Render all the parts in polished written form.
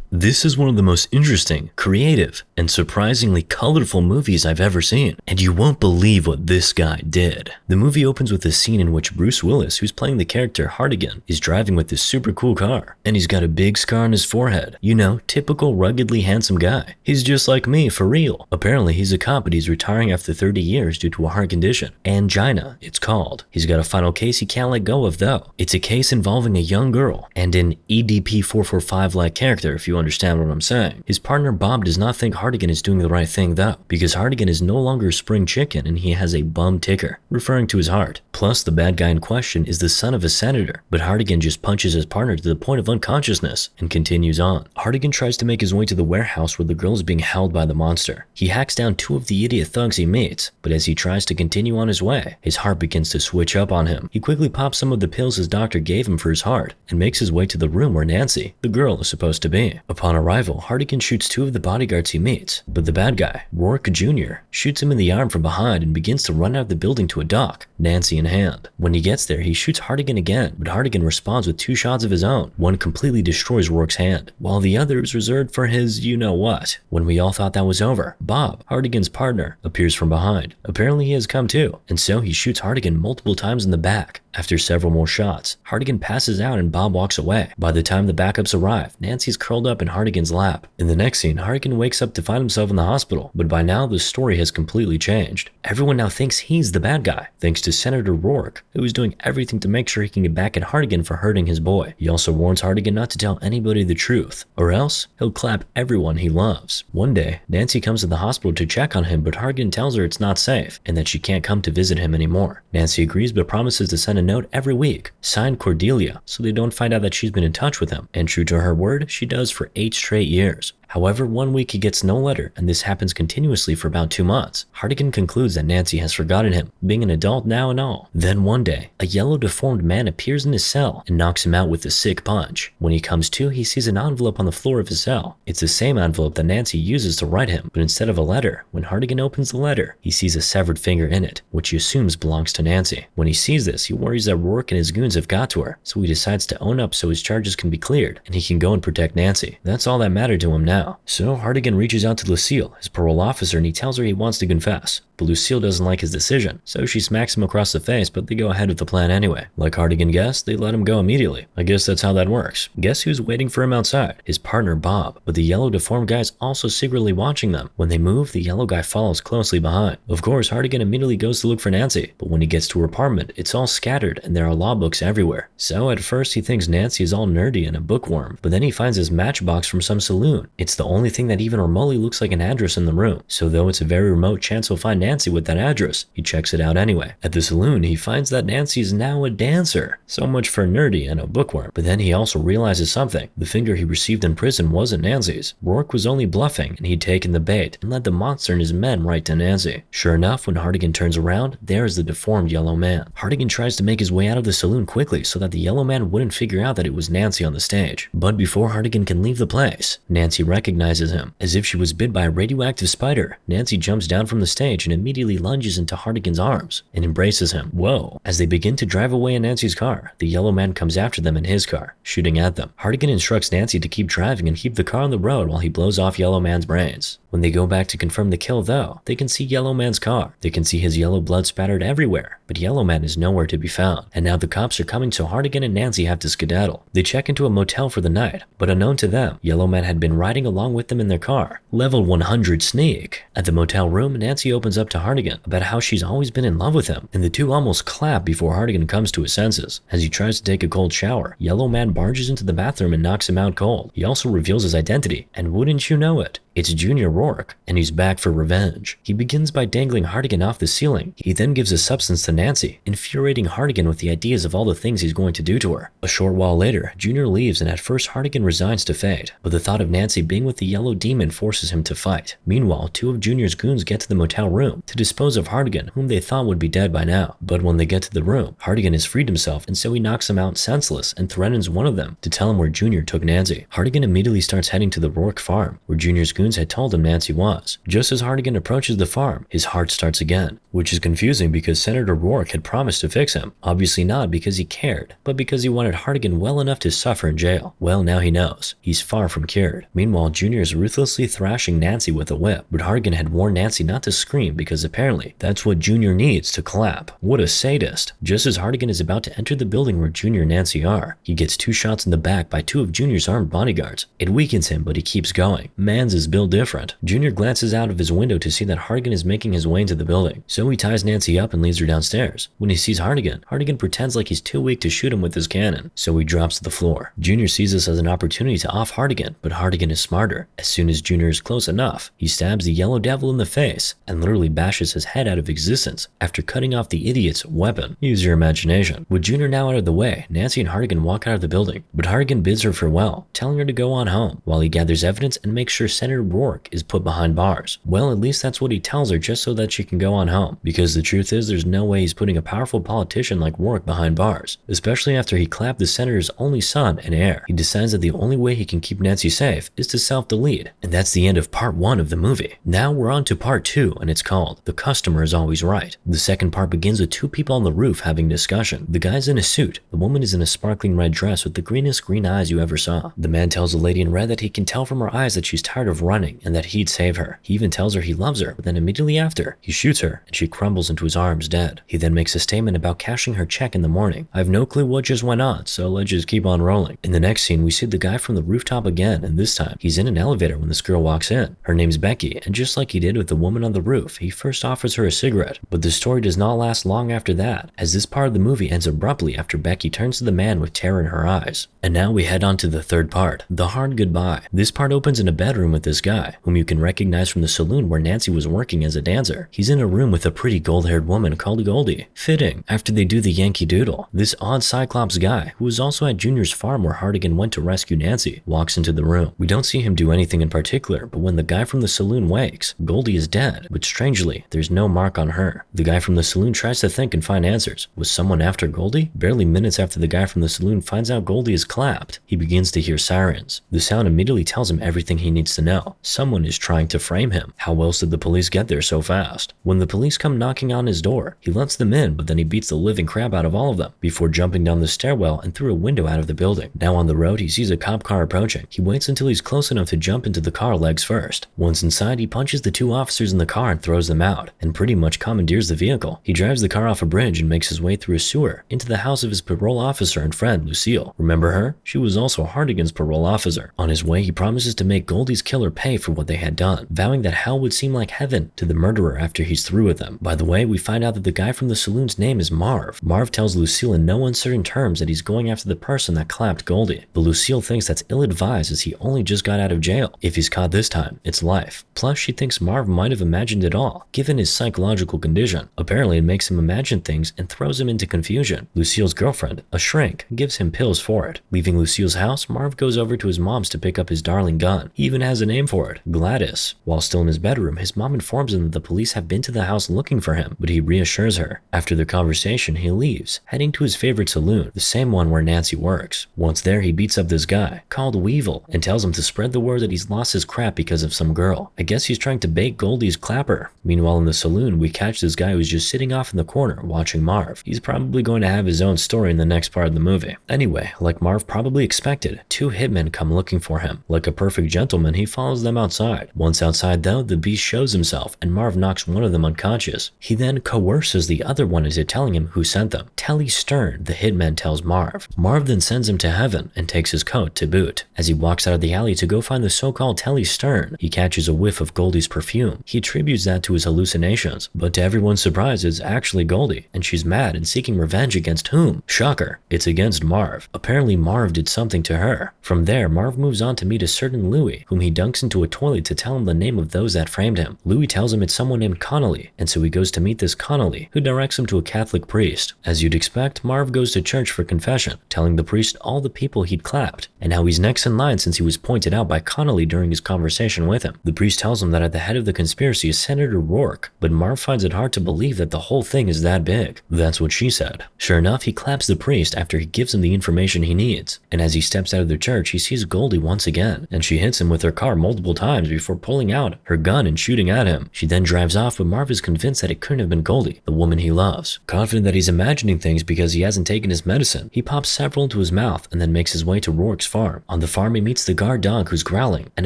This is one of the most interesting, creative, and surprisingly colorful movies I've ever seen, and you won't believe what this guy did. The movie opens with a scene in which Bruce Willis, who's playing the character Hartigan, is driving with this super cool car, and he's got a big scar on his forehead. You know, typical ruggedly handsome guy. He's just like me, for real. Apparently, he's a cop, but he's retiring after 30 years due to a heart condition. Angina, it's called. He's got a final case he can't let go of, though. It's a case involving a young girl, and an EDP-445-like character, if you understand what I'm saying. His partner Bob does not think Hartigan is doing the right thing though, because Hartigan is no longer a spring chicken and he has a bum ticker, referring to his heart. Plus, the bad guy in question is the son of a senator, but Hartigan just punches his partner to the point of unconsciousness and continues on. Hartigan tries to make his way to the warehouse where the girl is being held by the monster. He hacks down two of the idiot thugs he meets, but as he tries to continue on his way, his heart begins to switch up on him. He quickly pops some of the pills his doctor gave him for his heart and makes his way to the room where Nancy, the girl, is supposed to be. Upon arrival, Hartigan shoots two of the bodyguards he meets, but the bad guy, Rourke Jr., shoots him in the arm from behind and begins to run out of the building to a dock, Nancy in hand. When he gets there, he shoots Hartigan again, but Hartigan responds with two shots of his own. One completely destroys Rourke's hand, while the other is reserved for his you-know-what. When we all thought that was over, Bob, Hartigan's partner, appears from behind. Apparently he has come too, and so he shoots Hartigan multiple times in the back. After several more shots, Hartigan passes out and Bob walks away. By the time the backups arrive, Nancy's curled up in Hartigan's lap. In the next scene, Hartigan wakes up to find himself in the hospital, but by now the story has completely changed. Everyone now thinks he's the bad guy, thanks to Senator Rourke, who is doing everything to make sure he can get back at Hartigan for hurting his boy. He also warns Hartigan not to tell anybody the truth, or else he'll clap everyone he loves. One day, Nancy comes to the hospital to check on him, but Hartigan tells her it's not safe and that she can't come to visit him anymore. Nancy agrees but promises to send a note every week, signed Cordelia, so they don't find out that she's been in touch with him, and true to her word, she does for 8 straight years. However, one week he gets no letter, and this happens continuously for about 2 months. Hartigan concludes that Nancy has forgotten him, being an adult now and all. Then one day, a yellow deformed man appears in his cell and knocks him out with a sick punch. When he comes to, he sees an envelope on the floor of his cell. It's the same envelope that Nancy uses to write him, but instead of a letter, when Hartigan opens the letter, he sees a severed finger in it, which he assumes belongs to Nancy. When he sees this, he worries that Rourke and his goons have got to her, so he decides to own up so his charges can be cleared, and he can go and protect Nancy. That's all that mattered to him now. So Hartigan reaches out to Lucille, his parole officer, and he tells her he wants to confess. But Lucille doesn't like his decision, so she smacks him across the face, but they go ahead with the plan anyway. Like Hartigan guessed, they let him go immediately. I guess that's how that works. Guess who's waiting for him outside? His partner Bob, but the yellow deformed guy is also secretly watching them. When they move, the yellow guy follows closely behind. Of course, Hartigan immediately goes to look for Nancy, but when he gets to her apartment, it's all scattered and there are law books everywhere. So at first he thinks Nancy is all nerdy and a bookworm, but then he finds his matchbox from some saloon. It's the only thing that even remotely looks like an address in the room, so though it's a very remote chance he'll find Nancy with that address, he checks it out anyway. At the saloon, he finds that Nancy is now a dancer. So much for nerdy and a bookworm. But then he also realizes something. The finger he received in prison wasn't Nancy's. Rourke was only bluffing, and he'd taken the bait and led the monster and his men right to Nancy. Sure enough, when Hartigan turns around, there is the deformed yellow man. Hartigan tries to make his way out of the saloon quickly so that the yellow man wouldn't figure out that it was Nancy on the stage. But before Hartigan can leave the place, Nancy recognizes him. As if she was bit by a radioactive spider, Nancy jumps down from the stage and immediately lunges into Hartigan's arms and embraces him. Whoa! As they begin to drive away in Nancy's car, the yellow man comes after them in his car, shooting at them. Hartigan instructs Nancy to keep driving and keep the car on the road while he blows off Yellow Man's brains. When they go back to confirm the kill though, they can see Yellow Man's car. They can see his yellow blood spattered everywhere, but Yellow Man is nowhere to be found. And now the cops are coming, so Hartigan and Nancy have to skedaddle. They check into a motel for the night, but unknown to them, Yellow Man had been riding along with them in their car. Level 100 sneak. At the motel room, Nancy opens up to Hartigan about how she's always been in love with him, and the two almost clap before Hartigan comes to his senses. As he tries to take a cold shower, Yellow Man barges into the bathroom and knocks him out cold. He also reveals his identity, and wouldn't you know it, it's Junior Rourke, and he's back for revenge. He begins by dangling Hartigan off the ceiling. He then gives a substance to Nancy, infuriating Hartigan with the ideas of all the things he's going to do to her. A short while later, Junior leaves, and at first Hartigan resigns to fate, but the thought of Nancy being with the yellow demon forces him to fight. Meanwhile, two of Junior's goons get to the motel room to dispose of Hartigan, whom they thought would be dead by now. But when they get to the room, Hartigan has freed himself, and so he knocks him out senseless and threatens one of them to tell him where Junior took Nancy. Hartigan immediately starts heading to the Rourke farm, where Junior's goons saloons had told him Nancy was. Just as Hartigan approaches the farm, his heart starts again, which is confusing because Senator Rourke had promised to fix him. Obviously not because he cared, but because he wanted Hartigan well enough to suffer in jail. Well, now he knows. He's far from cured. Meanwhile, Junior is ruthlessly thrashing Nancy with a whip, but Hartigan had warned Nancy not to scream because apparently that's what Junior needs to clap. What a sadist. Just as Hartigan is about to enter the building where Junior and Nancy are, he gets 2 shots in the back by 2 of Junior's armed bodyguards. It weakens him, but he keeps going. Mans is built different. Junior glances out of his window to see that Hartigan is making his way into the building, so he ties Nancy up and leads her downstairs. When he sees Hartigan, Hartigan pretends like he's too weak to shoot him with his cannon, so he drops to the floor. Junior sees this as an opportunity to off Hartigan, but Hartigan is smarter. As soon as Junior is close enough, he stabs the Yellow Devil in the face and literally bashes his head out of existence after cutting off the idiot's weapon. Use your imagination. With Junior now out of the way, Nancy and Hartigan walk out of the building, but Hartigan bids her farewell, telling her to go on home while he gathers evidence and makes sure Senator Rourke is put behind bars. Well, at least that's what he tells her just so that she can go on home, because the truth is there's no way he's putting a powerful politician like Rourke behind bars, especially after he clapped the senator's only son and heir. He decides that the only way he can keep Nancy safe is to self-delete, and that's the end of part 1 of the movie. Now we're on to part 2, and it's called The Customer is Always Right. The second part begins with 2 people on the roof having discussion. The guy's in a suit, the woman is in a sparkling red dress with the greenest green eyes you ever saw. The man tells the lady in red that he can tell from her eyes that she's tired of running and that he'd save her. He even tells her he loves her, but then immediately after, he shoots her and she crumbles into his arms dead. He then makes a statement about cashing her check in the morning. I have no clue what just went on, so let's just keep on rolling. In the next scene, we see the guy from the rooftop again, and this time, he's in an elevator when this girl walks in. Her name's Becky, and just like he did with the woman on the roof, he first offers her a cigarette, but the story does not last long after that, as this part of the movie ends abruptly after Becky turns to the man with terror in her eyes. And now we head on to the third part, The Hard Goodbye. This part opens in a bedroom with this guy, whom you can recognize from the saloon where Nancy was working as a dancer. He's in a room with a pretty gold-haired woman called Goldie. Fitting, after they do the Yankee Doodle. This odd Cyclops guy, who was also at Junior's farm where Hartigan went to rescue Nancy, walks into the room. We don't see him do anything in particular, but when the guy from the saloon wakes, Goldie is dead, but strangely, there's no mark on her. The guy from the saloon tries to think and find answers. Was someone after Goldie? Barely minutes after the guy from the saloon finds out Goldie is clapped, he begins to hear sirens. The sound immediately tells him everything he needs to know. Someone is trying to frame him. How else did the police get there so fast? When the police come knocking on his door, he lets them in, but then he beats the living crap out of all of them before jumping down the stairwell and through a window out of the building. Now on the road, he sees a cop car approaching. He waits until he's close enough to jump into the car legs first. Once inside, he punches the 2 officers in the car and throws them out, and pretty much commandeers the vehicle. He drives the car off a bridge and makes his way through a sewer into the house of his parole officer and friend, Lucille. Remember her? She was also Hartigan's parole officer. On his way, he promises to make Goldie's killer pay for what they had done, vowing that hell would seem like heaven to the murderer after he's through with them. By the way, we find out that the guy from the saloon's name is Marv. Marv tells Lucille in no uncertain terms that he's going after the person that clapped Goldie, but Lucille thinks that's ill-advised as he only just got out of jail. If he's caught this time, it's life. Plus, she thinks Marv might have imagined it all, given his psychological condition. Apparently, it makes him imagine things and throws him into confusion. Lucille's girlfriend, a shrink, gives him pills for it. Leaving Lucille's house, Marv goes over to his mom's to pick up his darling gun. He even has a name for it, Gladys. While still in his bedroom, his mom informs him that the police have been to the house looking for him, but he reassures her. After their conversation, he leaves, heading to his favorite saloon, the same one where Nancy works. Once there, he beats up this guy, called Weevil, and tells him to spread the word that he's lost his crap because of some girl. I guess he's trying to bait Goldie's clapper. Meanwhile, in the saloon, we catch this guy who's just sitting off in the corner watching Marv. He's probably going to have his own story in the next part of the movie. Anyway, like Marv probably expected, 2 hitmen come looking for him. Like a perfect gentleman, he follows them outside. Once outside though, the beast shows himself and Marv knocks one of them unconscious. He then coerces the other one into telling him who sent them. Telly Stern, the hitman, tells Marv. Marv then sends him to heaven and takes his coat to boot. As he walks out of the alley to go find the so-called Telly Stern, he catches a whiff of Goldie's perfume. He attributes that to his hallucinations, but to everyone's surprise, it's actually Goldie, and she's mad and seeking revenge against whom? Shocker, it's against Marv. Apparently Marv did something to her. From there, Marv moves on to meet a certain Louis, whom he dunks into a toilet to tell him the name of those that framed him. Louis tells him it's someone named Connolly, and so he goes to meet this Connolly, who directs him to a Catholic priest. As you'd expect, Marv goes to church for confession, telling the priest all the people he'd clapped, and how he's next in line since he was pointed out by Connolly during his conversation with him. The priest tells him that at the head of the conspiracy is Senator Rourke, but Marv finds it hard to believe that the whole thing is that big. That's what she said. Sure enough, he claps the priest after he gives him the information he needs, and as he steps out of the church, he sees Goldie once again, and she hits him with her car multiple multiple times before pulling out her gun and shooting at him. She then drives off, but Marv is convinced that it couldn't have been Goldie, the woman he loves. Confident that he's imagining things because he hasn't taken his medicine, he pops several into his mouth and then makes his way to Rourke's farm. On the farm, he meets the guard dog who's growling and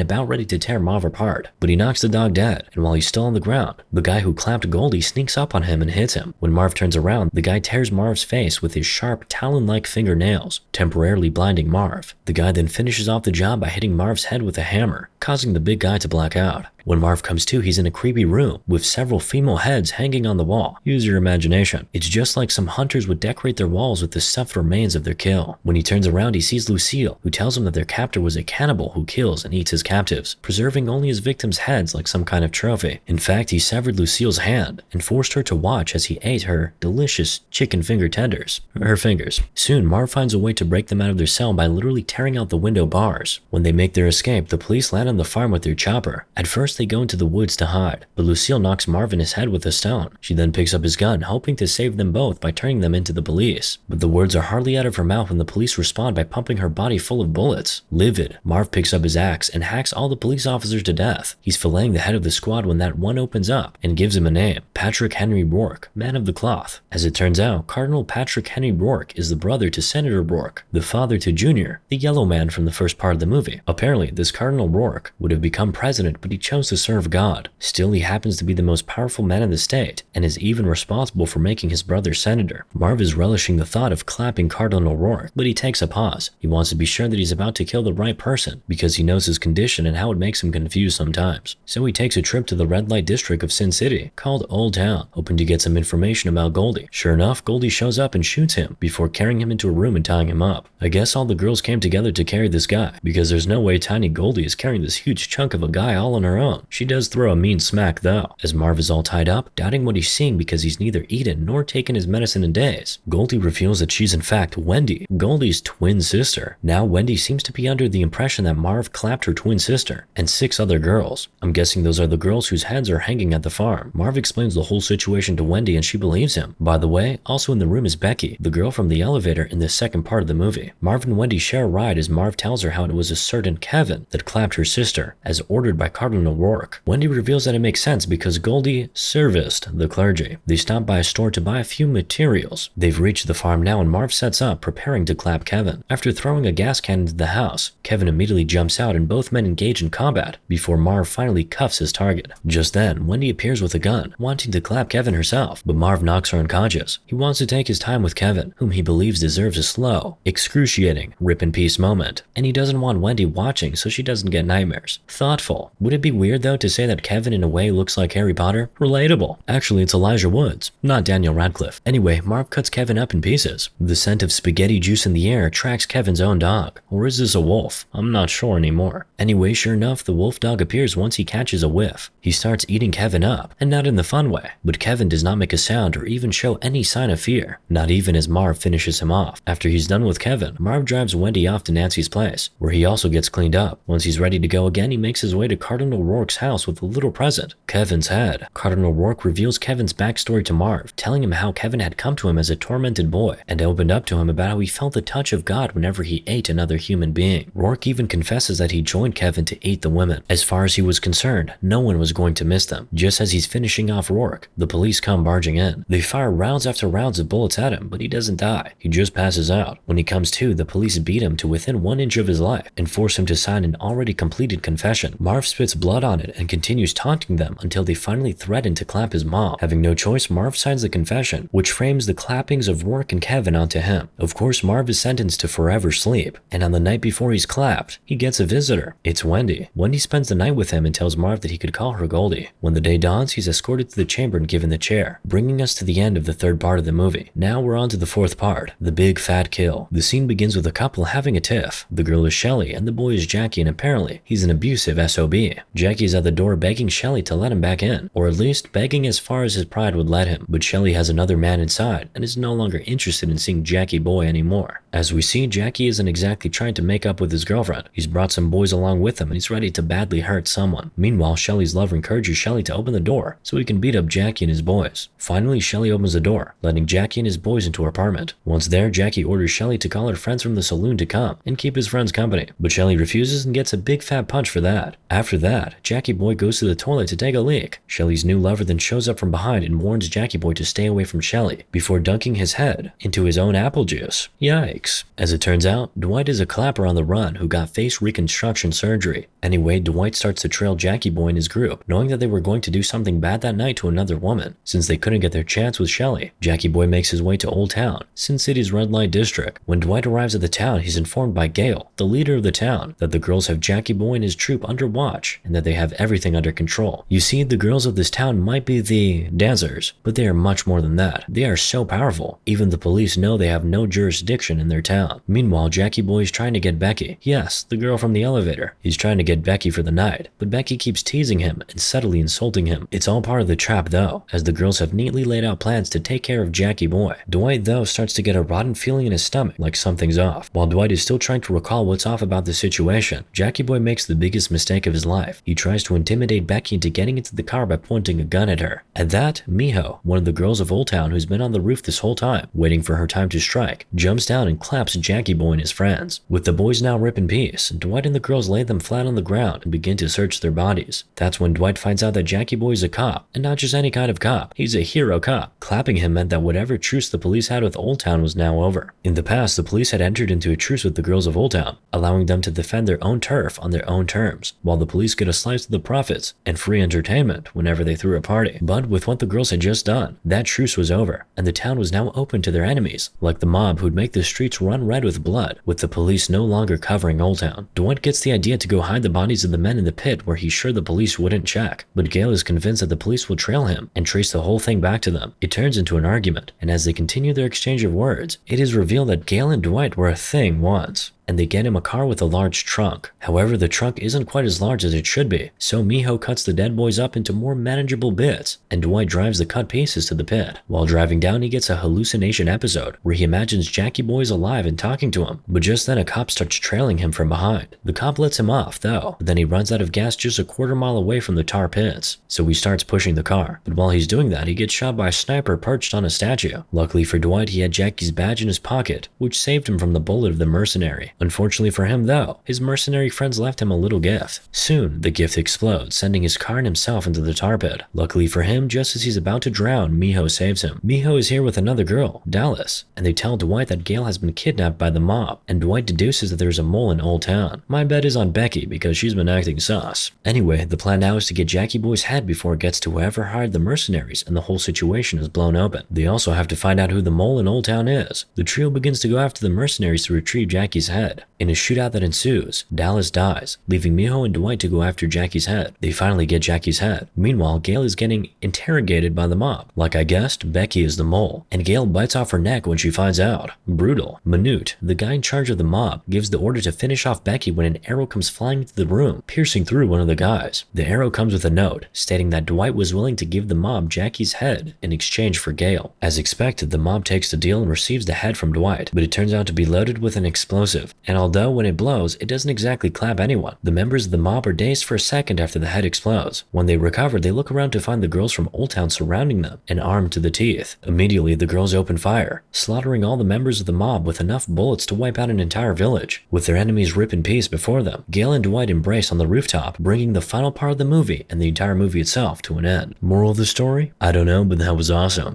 about ready to tear Marv apart, but he knocks the dog dead, and while he's still on the ground, the guy who clapped Goldie sneaks up on him and hits him. When Marv turns around, the guy tears Marv's face with his sharp, talon-like fingernails, temporarily blinding Marv. The guy then finishes off the job by hitting Marv's head with a hammer, causing the big guy to black out. When Marv comes to, he's in a creepy room with several female heads hanging on the wall. Use your imagination. It's just like some hunters would decorate their walls with the stuffed remains of their kill. When he turns around, he sees Lucille, who tells him that their captor was a cannibal who kills and eats his captives, preserving only his victims' heads like some kind of trophy. In fact, he severed Lucille's hand and forced her to watch as he ate her delicious chicken finger tenders. Her fingers. Soon, Marv finds a way to break them out of their cell by literally tearing out the window bars. When they make their escape, the police land on the farm with their chopper. At first, they go into the woods to hide, but Lucille knocks Marv in his head with a stone. She then picks up his gun, hoping to save them both by turning them into the police. But the words are hardly out of her mouth when the police respond by pumping her body full of bullets. Livid, Marv picks up his axe and hacks all the police officers to death. He's filleting the head of the squad when that one opens up and gives him a name: Patrick Henry Rourke, Man of the Cloth. As it turns out, Cardinal Patrick Henry Rourke is the brother to Senator Rourke, the father to Junior, the yellow man from the first part of the movie. Apparently, this Cardinal Rourke would have become president, but he chose to serve God. Still, he happens to be the most powerful man in the state, and is even responsible for making his brother senator. Marv is relishing the thought of clapping Cardinal Rourke, but he takes a pause. He wants to be sure that he's about to kill the right person, because he knows his condition and how it makes him confused sometimes. So he takes a trip to the red light district of Sin City, called Old Town, hoping to get some information about Goldie. Sure enough, Goldie shows up and shoots him, before carrying him into a room and tying him up. I guess all the girls came together to carry this guy, because there's no way tiny Goldie is carrying this huge chunk of a guy all on her own. She does throw a mean smack though, as Marv is all tied up, doubting what he's seeing because he's neither eaten nor taken his medicine in days. Goldie reveals that she's in fact Wendy, Goldie's twin sister. Now Wendy seems to be under the impression that Marv clapped her twin sister and 6 other girls. I'm guessing those are the girls whose heads are hanging at the farm. Marv explains the whole situation to Wendy and she believes him. By the way, also in the room is Becky, the girl from the elevator in the second part of the movie. Marv and Wendy share a ride as Marv tells her how it was a certain Kevin that clapped her sister, as ordered by Cardinal Rourke. Wendy reveals that it makes sense because Goldie serviced the clergy. They stop by a store to buy a few materials. They've reached the farm now and Marv sets up, preparing to clap Kevin. After throwing a gas can into the house, Kevin immediately jumps out and both men engage in combat before Marv finally cuffs his target. Just then, Wendy appears with a gun, wanting to clap Kevin herself, but Marv knocks her unconscious. He wants to take his time with Kevin, whom he believes deserves a slow, excruciating, rip-in-peace moment, and he doesn't want Wendy watching so she doesn't get nightmares. Thoughtful. Would it be weird though to say that Kevin in a way looks like Harry Potter? Relatable. Actually, it's Elijah Woods, not Daniel Radcliffe. Anyway, Marv cuts Kevin up in pieces. The scent of spaghetti juice in the air attracts Kevin's own dog. Or is this a wolf? I'm not sure anymore. Anyway, sure enough, the wolf dog appears once he catches a whiff. He starts eating Kevin up, and not in the fun way, but Kevin does not make a sound or even show any sign of fear, not even as Marv finishes him off. After he's done with Kevin, Marv drives Wendy off to Nancy's place, where he also gets cleaned up. Once he's ready to go again, he makes his way to Cardinal Rourke's house with a little present: Kevin's head. Cardinal Rourke reveals Kevin's backstory to Marv, telling him how Kevin had come to him as a tormented boy, and opened up to him about how he felt the touch of God whenever he ate another human being. Rourke even confesses that he joined Kevin to eat the women. As far as he was concerned, no one was going to miss them. Just as he's finishing off Rourke, the police come barging in. They fire rounds after rounds of bullets at him, but he doesn't die. He just passes out. When he comes to, the police beat him to within 1 inch of his life and force him to sign an already completed confession. Marv spits blood on it and continues taunting them until they finally threaten to clap his mom. Having no choice, Marv signs the confession, which frames the clappings of Rourke and Kevin onto him. Of course, Marv is sentenced to forever sleep, and on the night before he's clapped, he gets a visitor. It's Wendy. Wendy spends the night with him and tells Marv that he could call her Goldie. When the day dawns, he's escorted to the chamber and given the chair, bringing us to the end of the third part of the movie. Now we're on to the fourth part, the big fat kill. The scene begins with a couple having a tiff. The girl is Shelly and the boy is Jackie, and apparently he's an abusive SOB. Jackie's at the door begging Shelly to let him back in, or at least begging as far as his pride would let him, but Shelly has another man inside and is no longer interested in seeing Jackie boy anymore. As we see, Jackie isn't exactly trying to make up with his girlfriend. He's brought some boys along with him and he's ready to badly hurt someone. Meanwhile, Shelly's lover encourages Shelly to open the door so he can beat up Jackie and his boys. Finally, Shelly opens the door, letting Jackie and his boys into her apartment. Once there, Jackie orders Shelly to call her friends from the saloon to come and keep his friends company, but Shelly refuses and gets a big fat punch for that. After that, Jackie Boy goes to the toilet to take a leak. Shelly's new lover then shows up from behind and warns Jackie Boy to stay away from Shelly before dunking his head into his own apple juice. Yikes. As it turns out, Dwight is a clapper on the run who got face reconstruction surgery. Anyway, Dwight starts to trail Jackie Boy and his group, knowing that they were going to do something bad that night to another woman, since they couldn't get their chance with Shelly. Jackie Boy makes his way to Old Town, Sin City's red light district. When Dwight arrives at the town, he's informed by Gale, the leader of the town, that the girls have Jackie Boy and his troop under watch, and that they have everything under control. You see, the girls of this town might be the dancers, but they are much more than that. They are so powerful, even the police know they have no jurisdiction in their town. Meanwhile, Jackie Boy is trying to get Becky. Yes, the girl from the elevator. He's trying to get Becky for the night, but Becky keeps teasing him and subtly insulting him. It's all part of the trap though, as the girls have neatly laid out plans to take care of Jackie Boy. Dwight though starts to get a rotten feeling in his stomach, like something's off. While Dwight is still trying to recall what's off about the situation, Jackie Boy makes the biggest mistake of his life. He tries to intimidate Becky into getting into the car by pointing a gun at her. At that, Miho, one of the girls of Old Town who's been on the roof this whole time, waiting for her time to strike, jumps down and claps Jackie Boy and his friends. With the boys now rip in peace, Dwight and the girls lay them flat on the ground and begin to search their bodies. That's when Dwight finds out that Jackie Boy is a cop, and not just any kind of cop. He's a hero cop. Clapping him meant that whatever truce the police had with Old Town was now over. In the past, the police had entered into a truce with the girls of Old Town, allowing them to defend their own turf on their own terms, while the police get a slice of the profits and free entertainment whenever they threw a party. But with what the girls had just done, that truce was over, and the town was now open to their enemies, like the mob who'd make the streets run red with blood, with the police no longer covering Old Town. Dwight gets the idea to go hide the bodies of the men in the pit where he's sure the police wouldn't check, but Gale is convinced that the police will trail him and trace the whole thing back to them. It turns into an argument, and as they continue their exchange of words, it is revealed that Gale and Dwight were a thing once, and they get him a car with a large trunk. However, the trunk isn't quite as large as it should be, so Miho cuts the dead boys up into more manageable bits, and Dwight drives the cut pieces to the pit. While driving down, he gets a hallucination episode where he imagines Jackie Boy is alive and talking to him, but just then a cop starts trailing him from behind. The cop lets him off though, but then he runs out of gas just a quarter mile away from the tar pits, so he starts pushing the car. But while he's doing that, he gets shot by a sniper perched on a statue. Luckily for Dwight, he had Jackie's badge in his pocket, which saved him from the bullet of the mercenary. Unfortunately for him though, his mercenary friends left him a little gift. Soon, the gift explodes, sending his car and himself into the tar pit. Luckily for him, just as he's about to drown, Miho saves him. Miho is here with another girl, Dallas, and they tell Dwight that Gale has been kidnapped by the mob, and Dwight deduces that there's a mole in Old Town. My bet is on Becky because she's been acting sus. Anyway, the plan now is to get Jackie Boy's head before it gets to whoever hired the mercenaries and the whole situation is blown open. They also have to find out who the mole in Old Town is. The trio begins to go after the mercenaries to retrieve Jackie's head. In a shootout that ensues, Dallas dies, leaving Miho and Dwight to go after Jackie's head. They finally get Jackie's head. Meanwhile, Gale is getting interrogated by the mob. Like I guessed, Becky is the mole, and Gale bites off her neck when she finds out. Brutal. Manute, the guy in charge of the mob, gives the order to finish off Becky when an arrow comes flying into the room, piercing through one of the guys. The arrow comes with a note, stating that Dwight was willing to give the mob Jackie's head in exchange for Gale. As expected, the mob takes the deal and receives the head from Dwight, but it turns out to be loaded with an explosive, and although when it blows, it doesn't exactly clap anyone. The members of the mob are dazed for a second after the head explodes. When they recover, they look around to find the girls from Old Town surrounding them and armed to the teeth. Immediately, the girls open fire, slaughtering all the members of the mob with enough bullets to wipe out an entire village. With their enemies rip in peace before them, Gale and Dwight embrace on the rooftop, bringing the final part of the movie and the entire movie itself to an end. Moral of the story? I don't know, but that was awesome.